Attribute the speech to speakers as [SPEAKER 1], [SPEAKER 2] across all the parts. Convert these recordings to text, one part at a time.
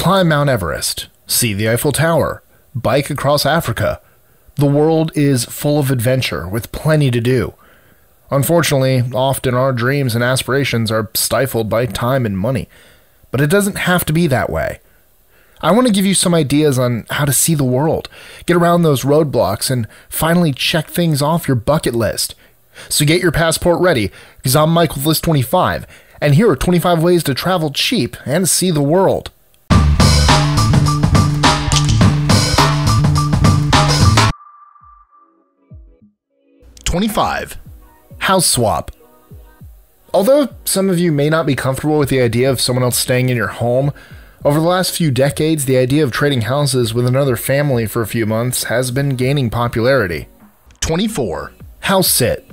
[SPEAKER 1] Climb Mount Everest, see the Eiffel Tower, bike across Africa. The world is full of adventure with plenty to do. Unfortunately, often our dreams and aspirations are stifled by time and money, but it doesn't have to be that way. I want to give you some ideas on how to see the world, get around those roadblocks, and finally check things off your bucket list. So get your passport ready, because I'm Mike with List 25, and here are 25 ways to travel cheap and see the world. #25. House swap. Although some of you may not be comfortable with the idea of someone else staying in your home, over the last few decades, the idea of trading houses with another family for a few months has been gaining popularity. 24. House sit.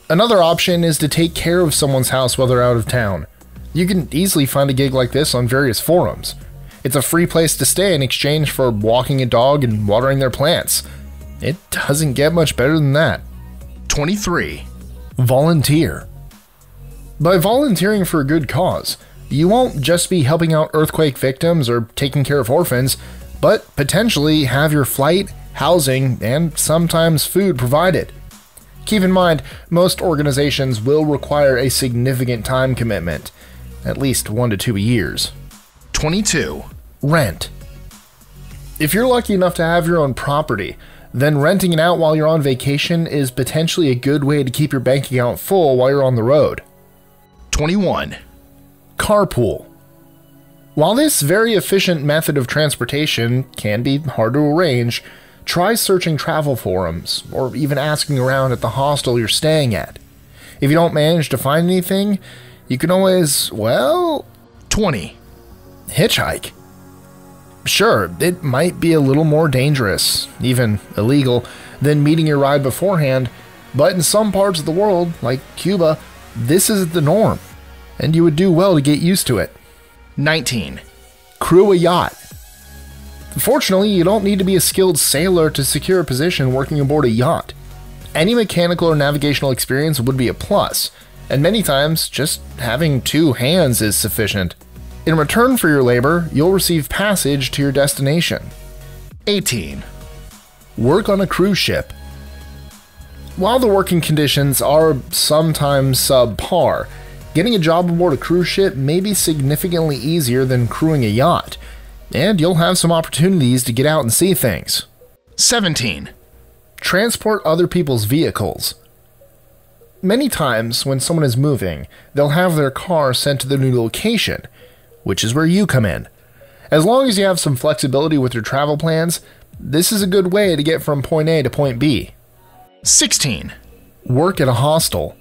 [SPEAKER 1] Another option is to take care of someone's house while they're out of town. You can easily find a gig like this on various forums. It's a free place to stay in exchange for walking a dog and watering their plants. It doesn't get much better than that. 23. Volunteer. By volunteering for a good cause, you won't just be helping out earthquake victims or taking care of orphans, but potentially have your flight, housing, and sometimes food provided. Keep in mind, most organizations will require a significant time commitment, at least 1 to 2 years. 22. Rent. If you're lucky enough to have your own property, then renting it out while you're on vacation is potentially a good way to keep your bank account full while you're on the road. 21. Carpool. While this very efficient method of transportation can be hard to arrange, try searching travel forums, or even asking around at the hostel you're staying at. If you don't manage to find anything, you can always, 20. Hitchhike. Sure, it might be a little more dangerous, even illegal, than meeting your ride beforehand, but in some parts of the world, like Cuba, this is the norm, and you would do well to get used to it. 19. Crew a yacht. Fortunately, you don't need to be a skilled sailor to secure a position working aboard a yacht. Any mechanical or navigational experience would be a plus, and many times, just having 2 hands is sufficient. In return for your labor, you'll receive passage to your destination. 18. Work on a cruise ship. While the working conditions are sometimes subpar, getting a job aboard a cruise ship may be significantly easier than crewing a yacht, and you'll have some opportunities to get out and see things. 17. Transport other people's vehicles. Many times when someone is moving, they'll have their car sent to the new location, which is where you come in. As long as you have some flexibility with your travel plans, this is a good way to get from point A to point B. 16. Work at a hostel.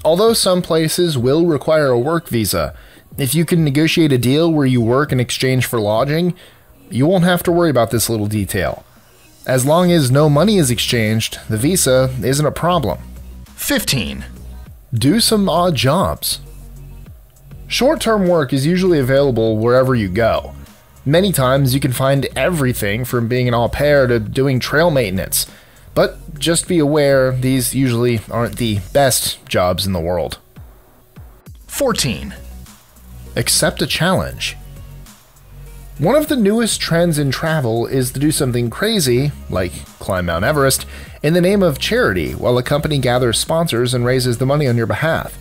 [SPEAKER 1] Although some places will require a work visa, if you can negotiate a deal where you work in exchange for lodging, you won't have to worry about this little detail. As long as no money is exchanged, the visa isn't a problem. 15. Do some odd jobs. Short-term work is usually available wherever you go. Many times you can find everything from being an au pair to doing trail maintenance, but just be aware these usually aren't the best jobs in the world. 14. Accept a challenge. One of the newest trends in travel is to do something crazy, like climb Mount Everest, in the name of charity while a company gathers sponsors and raises the money on your behalf.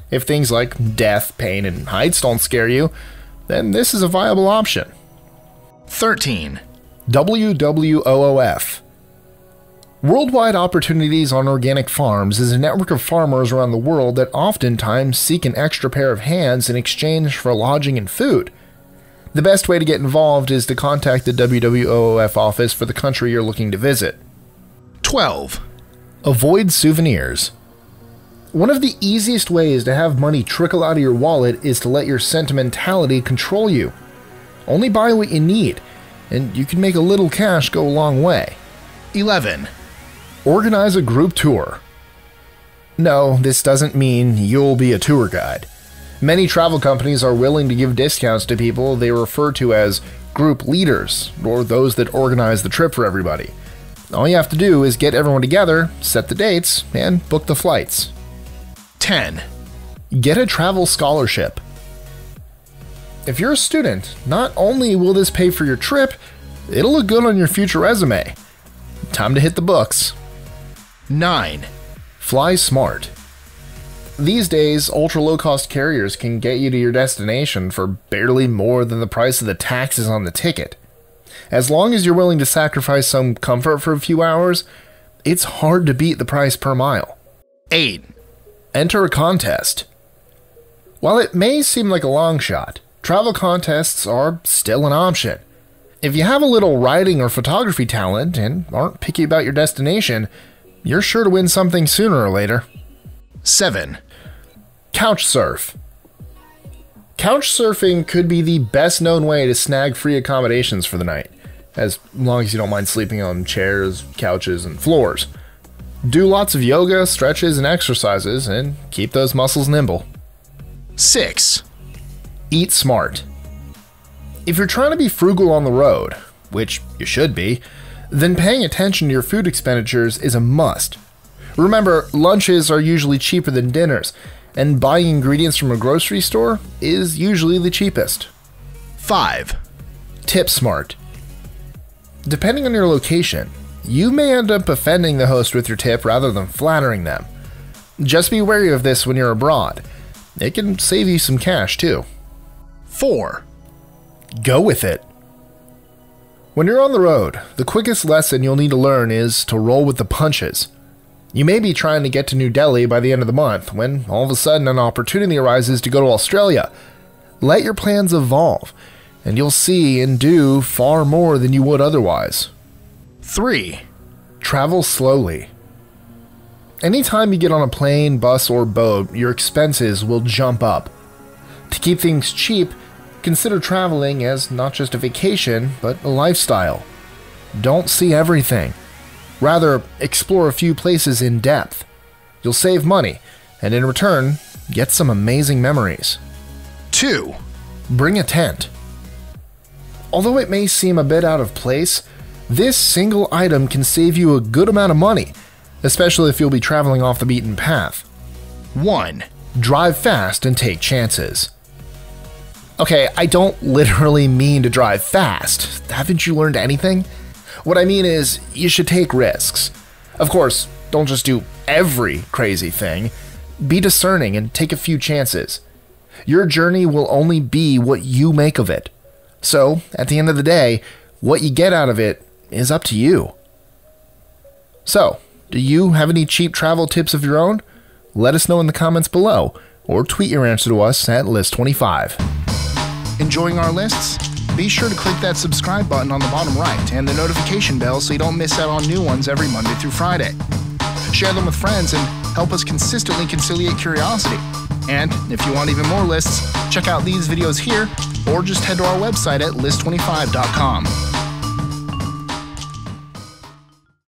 [SPEAKER 1] If things like death, pain, and heights don't scare you, then this is a viable option. 13. WWOOF. Worldwide Opportunities on Organic Farms is a network of farmers around the world that oftentimes seek an extra pair of hands in exchange for lodging and food. The best way to get involved is to contact the WWOOF office for the country you're looking to visit. 12. Avoid souvenirs. One of the easiest ways to have money trickle out of your wallet is to let your sentimentality control you. Only buy what you need, and you can make a little cash go a long way. 11. Organize a group tour. No, this doesn't mean you'll be a tour guide. Many travel companies are willing to give discounts to people they refer to as group leaders, or those that organize the trip for everybody. All you have to do is get everyone together, set the dates, and book the flights. 10. Get a travel scholarship. If you're a student, not only will this pay for your trip, it'll look good on your future resume. Time to hit the books. 9. Fly smart. These days, ultra-low-cost carriers can get you to your destination for barely more than the price of the taxes on the ticket. As long as you're willing to sacrifice some comfort for a few hours, it's hard to beat the price per mile. 8. Enter a contest. While it may seem like a long shot, travel contests are still an option. If you have a little writing or photography talent and aren't picky about your destination, you're sure to win something sooner or later. 7. Couch surf. Couch surfing could be the best known way to snag free accommodations for the night, as long as you don't mind sleeping on chairs, couches, and floors. Do lots of yoga, stretches, and exercises, and keep those muscles nimble. 6. Eat smart. If you're trying to be frugal on the road, which you should be, then paying attention to your food expenditures is a must. Remember, lunches are usually cheaper than dinners, and buying ingredients from a grocery store is usually the cheapest. 5. Tip smart. Depending on your location, you may end up offending the host with your tip rather than flattering them. Just be wary of this when you're abroad. It can save you some cash too. 4. Go with it. When you're on the road, the quickest lesson you'll need to learn is to roll with the punches. You may be trying to get to New Delhi by the end of the month when all of a sudden an opportunity arises to go to Australia. Let your plans evolve, and you'll see and do far more than you would otherwise. 3. Travel slowly. Anytime you get on a plane, bus, or boat, your expenses will jump up. To keep things cheap, consider traveling as not just a vacation, but a lifestyle. Don't see everything. Rather, explore a few places in depth. You'll save money, and in return, get some amazing memories. 2. Bring a tent. Although it may seem a bit out of place, this single item can save you a good amount of money, especially if you'll be traveling off the beaten path. 1. Drive fast and take chances. Okay, I don't literally mean to drive fast. Haven't you learned anything? What I mean is, you should take risks. Of course, don't just do every crazy thing. Be discerning and take a few chances. Your journey will only be what you make of it. So, at the end of the day, what you get out of it is up to you. So, do you have any cheap travel tips of your own? Let us know in the comments below, or tweet your answer to us at List25. Enjoying our lists? Be sure to click that subscribe button on the bottom right and the notification bell so you don't miss out on new ones every Monday through Friday. Share them with friends and help us consistently conciliate curiosity. And if you want even more lists, check out these videos here or just head to our website at list25.com.